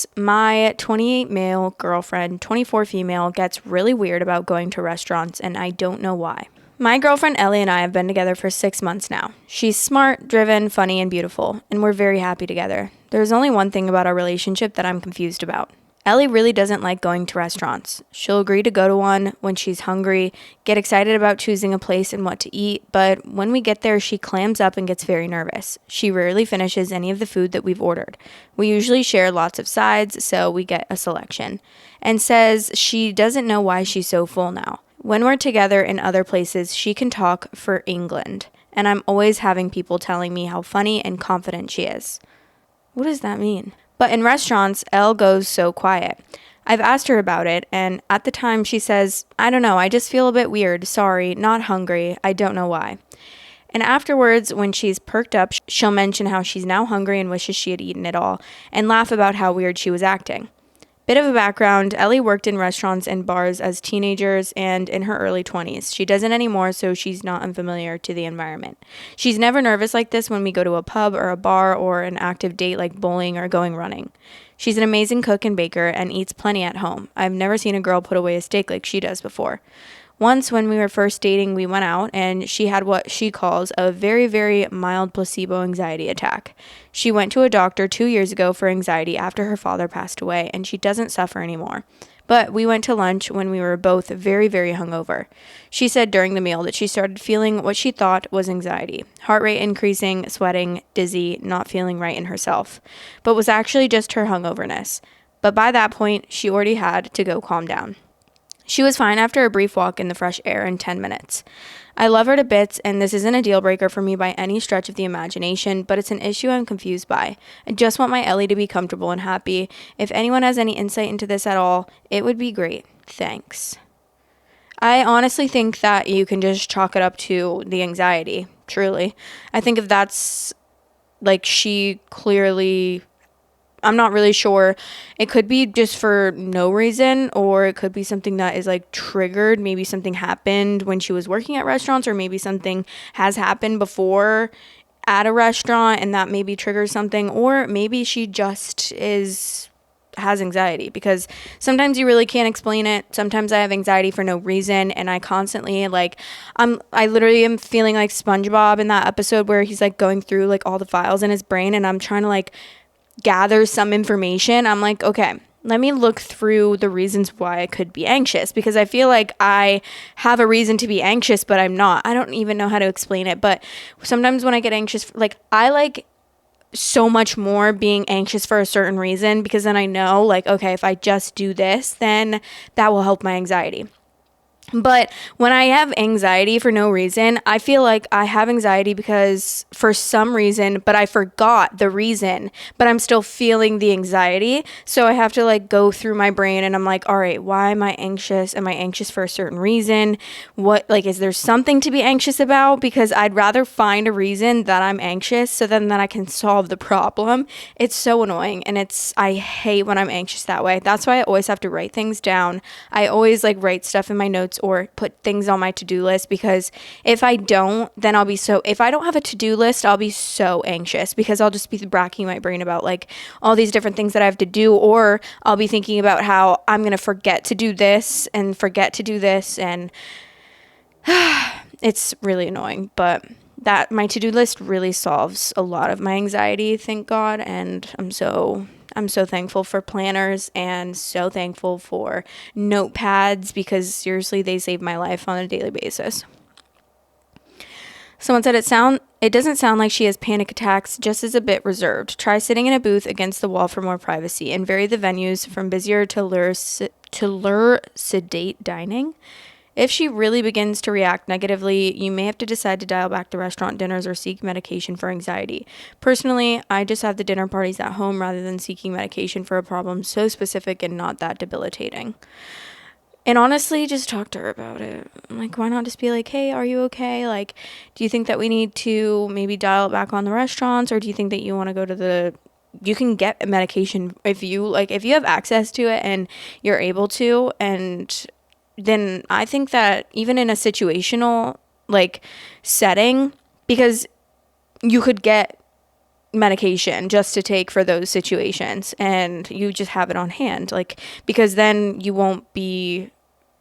this. My 28 male girlfriend, 24 female, gets really weird about going to restaurants, and I don't know why. My girlfriend Ellie and I have been together for 6 months now. She's smart, driven, funny, and beautiful, and we're very happy together. There's only one thing about our relationship that I'm confused about. Ellie really doesn't like going to restaurants. She'll agree to go to one when she's hungry, get excited about choosing a place and what to eat, but when we get there, she clams up and gets very nervous. She rarely finishes any of the food that we've ordered. We usually share lots of sides, so we get a selection, and says she doesn't know why she's so full now. When we're together in other places, she can talk for England, and I'm always having people telling me how funny and confident she is. What does that mean? But in restaurants, Elle goes so quiet. I've asked her about it, and at the time she says, I don't know, I just feel a bit weird, sorry, not hungry, I don't know why. And afterwards, when she's perked up, she'll mention how she's now hungry and wishes she had eaten it all, and laugh about how weird she was acting. Bit of a background, Ellie worked in restaurants and bars as teenagers and in her early 20s. She doesn't anymore, so she's not unfamiliar to the environment. She's never nervous like this when we go to a pub or a bar or an active date like bowling or going running. She's an amazing cook and baker and eats plenty at home. I've never seen a girl put away a steak like she does before. Once, when we were first dating, we went out, and she had what she calls a very, very mild placebo anxiety attack. She went to a doctor 2 years ago for anxiety after her father passed away, and she doesn't suffer anymore. But we went to lunch when we were both very, very hungover. She said during the meal that she started feeling what she thought was anxiety. Heart rate increasing, sweating, dizzy, not feeling right in herself. But was actually just her hungoverness. But by that point, she already had to go calm down. She was fine after a brief walk in the fresh air in 10 minutes. I love her to bits, and this isn't a deal breaker for me by any stretch of the imagination, but it's an issue I'm confused by. I just want my Ellie to be comfortable and happy. If anyone has any insight into this at all, it would be great. Thanks. I honestly think that you can just chalk it up to the anxiety, truly. I think if that's, like, she clearly... I'm not really sure. It could be just for no reason, or it could be something that is like triggered. Maybe something happened when she was working at restaurants, or maybe something has happened before at a restaurant and that maybe triggers something, or maybe she just has anxiety, because sometimes you really can't explain it. Sometimes I have anxiety for no reason, and I constantly I literally am feeling like SpongeBob in that episode where he's like going through like all the files in his brain, and I'm trying to like gather some information. I'm like, okay, let me look through the reasons why I could be anxious, because I feel like I have a reason to be anxious, but I'm not. I don't even know how to explain it. But sometimes when I get anxious, like I like so much more being anxious for a certain reason, because then I know like, okay, if I just do this, then that will help my anxiety. But when I have anxiety for no reason, I feel like I have anxiety because for some reason, but I forgot the reason, but I'm still feeling the anxiety. So I have to like go through my brain, and I'm like, all right, why am I anxious? Am I anxious for a certain reason? What, like, is there something to be anxious about? Because I'd rather find a reason that I'm anxious so then that I can solve the problem. It's so annoying, and I hate when I'm anxious that way. That's why I always have to write things down. I always like write stuff in my notes or put things on my to-do list, because if I don't, then if I don't have a to-do list, I'll be so anxious, because I'll just be racking my brain about like all these different things that I have to do, or I'll be thinking about how I'm going to forget to do this and it's really annoying. But that my to-do list really solves a lot of my anxiety, thank God, and I'm so thankful for planners and so thankful for notepads, because seriously, they save my life on a daily basis. Someone said it doesn't sound like she has panic attacks, just is a bit reserved. Try sitting in a booth against the wall for more privacy, and vary the venues from busier to lure sedate dining. If she really begins to react negatively, you may have to decide to dial back the restaurant dinners or seek medication for anxiety. Personally, I just have the dinner parties at home rather than seeking medication for a problem so specific and not that debilitating. And honestly, just talk to her about it. Like, why not just be like, hey, are you okay? Like, do you think that we need to maybe dial it back on the restaurants, or do you think that you want to go to you can get medication if you have access to it and you're able to, and then I think that even in a situational like setting, because you could get medication just to take for those situations, and you just have it on hand, like, because then you won't be,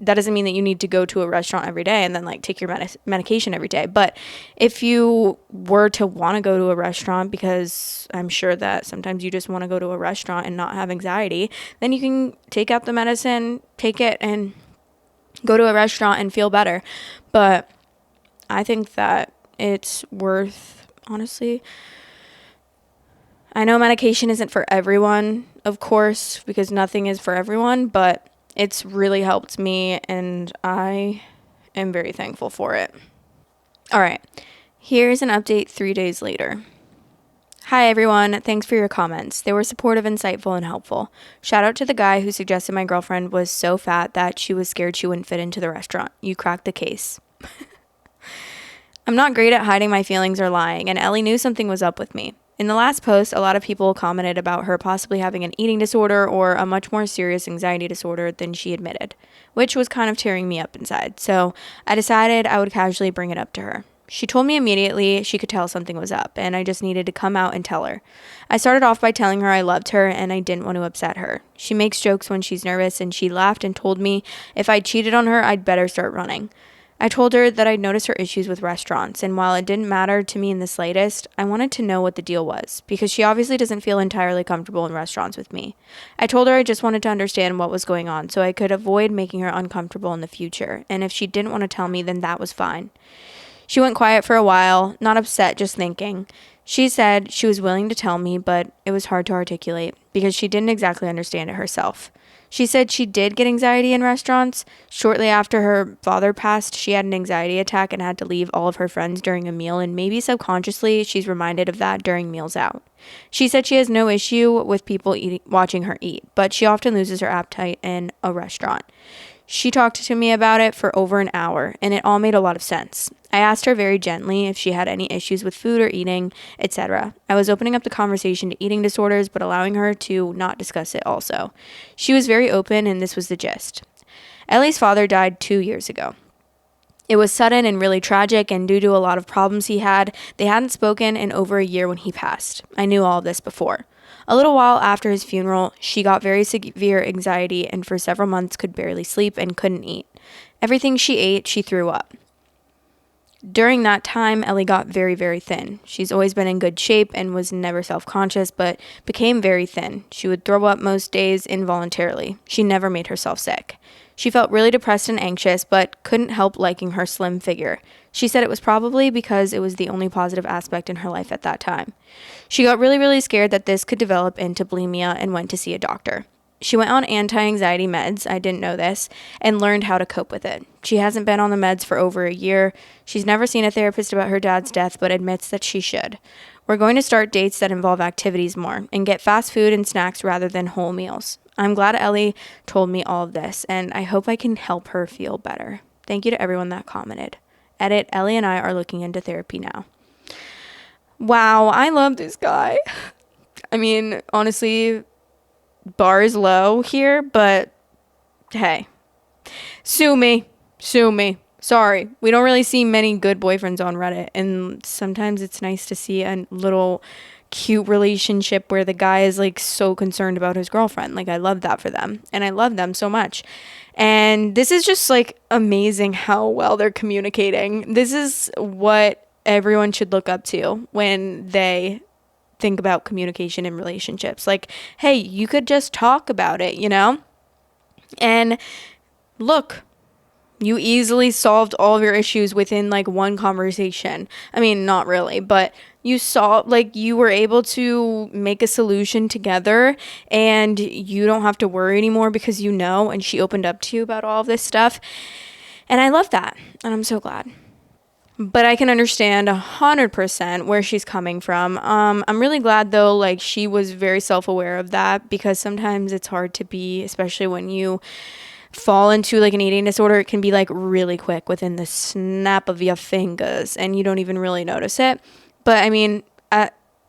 that doesn't mean that you need to go to a restaurant every day and then like take your medication every day. But if you were to want to go to a restaurant, because I'm sure that sometimes you just want to go to a restaurant and not have anxiety, then you can take out the medicine, take it, and go to a restaurant and feel better. But I think that it's worth, honestly, I know medication isn't for everyone, of course, because nothing is for everyone, but it's really helped me, and I am very thankful for it. All right, here's an update 3 days later. Hi everyone, thanks for your comments. They were supportive, insightful, and helpful. Shout out to the guy who suggested my girlfriend was so fat that she was scared she wouldn't fit into the restaurant. You cracked the case. I'm not great at hiding my feelings or lying, and Ellie knew something was up with me. In the last post, a lot of people commented about her possibly having an eating disorder or a much more serious anxiety disorder than she admitted, which was kind of tearing me up inside. So I decided I would casually bring it up to her. She told me immediately she could tell something was up, and I just needed to come out and tell her. I started off by telling her I loved her and I didn't want to upset her. She makes jokes when she's nervous, and she laughed and told me if I cheated on her, I'd better start running. I told her that I'd noticed her issues with restaurants, and while it didn't matter to me in the slightest, I wanted to know what the deal was, because she obviously doesn't feel entirely comfortable in restaurants with me. I told her I just wanted to understand what was going on so I could avoid making her uncomfortable in the future, and if she didn't want to tell me, then that was fine. She went quiet for a while, not upset, just thinking. She said she was willing to tell me, but it was hard to articulate, because she didn't exactly understand it herself. She said she did get anxiety in restaurants. Shortly after her father passed, she had an anxiety attack and had to leave all of her friends during a meal, and maybe subconsciously she's reminded of that during meals out. She said she has no issue with people watching her eat, but she often loses her appetite in a restaurant. She talked to me about it for over an hour, and it all made a lot of sense. I asked her very gently if she had any issues with food or eating, etc. I was opening up the conversation to eating disorders, but allowing her to not discuss it also. She was very open, and this was the gist. Ellie's father died 2 years ago. It was sudden and really tragic, and due to a lot of problems he had, they hadn't spoken in over a year when he passed. I knew all of this before. A little while after his funeral, she got very severe anxiety and for several months could barely sleep and couldn't eat. Everything she ate, she threw up. During that time, Ellie got very, very thin. She's always been in good shape and was never self-conscious, but became very thin. She would throw up most days involuntarily. She never made herself sick. She felt really depressed and anxious, but couldn't help liking her slim figure. She said it was probably because it was the only positive aspect in her life at that time. She got really, really scared that this could develop into bulimia and went to see a doctor. She went on anti-anxiety meds, I didn't know this, and learned how to cope with it. She hasn't been on the meds for over a year. She's never seen a therapist about her dad's death, but admits that she should. We're going to start dates that involve activities more and get fast food and snacks rather than whole meals. I'm glad Ellie told me all of this, and I hope I can help her feel better. Thank you to everyone that commented. Edit, Ellie and I are looking into therapy now. Wow, I love this guy. I mean, honestly, bar is low here, but hey, sue me. Sorry, we don't really see many good boyfriends on Reddit, and sometimes it's nice to see a little cute relationship where the guy is like so concerned about his girlfriend. Like, I love that for them, and I love them so much. And this is just like amazing how well they're communicating. This is what everyone should look up to when they think about communication in relationships. Like, hey, you could just talk about it, you know? And look, you easily solved all of your issues within like one conversation. I mean, not really, but you you were able to make a solution together, and you don't have to worry anymore because you know, and she opened up to you about all of this stuff. And I love that. And I'm so glad. But I can understand 100% where she's coming from. I'm really glad though, like she was very self-aware of that, because sometimes it's hard to be, especially when you fall into like an eating disorder. It can be like really quick within the snap of your fingers and you don't even really notice it. But I mean,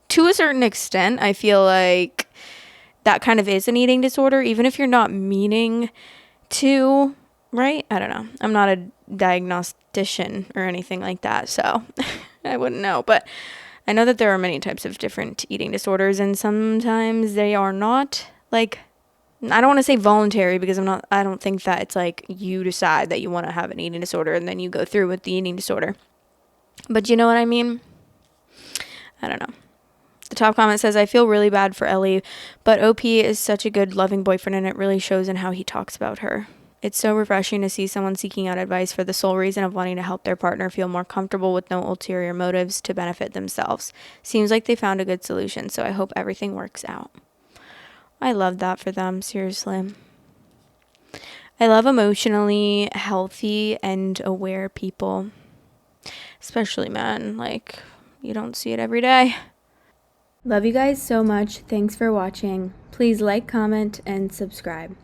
to a certain extent, I feel like that kind of is an eating disorder, even if you're not meaning to, right? I don't know. I'm not a diagnostician or anything like that, so I wouldn't know. But I know that there are many types of different eating disorders, and sometimes they are not like, I don't want to say voluntary, because I don't think that it's like you decide that you want to have an eating disorder and then you go through with the eating disorder. But you know what I mean? I don't know. The top comment says, I feel really bad for Ellie, but OP is such a good, loving boyfriend, and it really shows in how he talks about her. It's so refreshing to see someone seeking out advice for the sole reason of wanting to help their partner feel more comfortable with no ulterior motives to benefit themselves. Seems like they found a good solution, so I hope everything works out. I love that for them, seriously. I love emotionally healthy and aware people, especially men. Like, you don't see it every day. Love you guys so much. Thanks for watching. Please like, comment, and subscribe.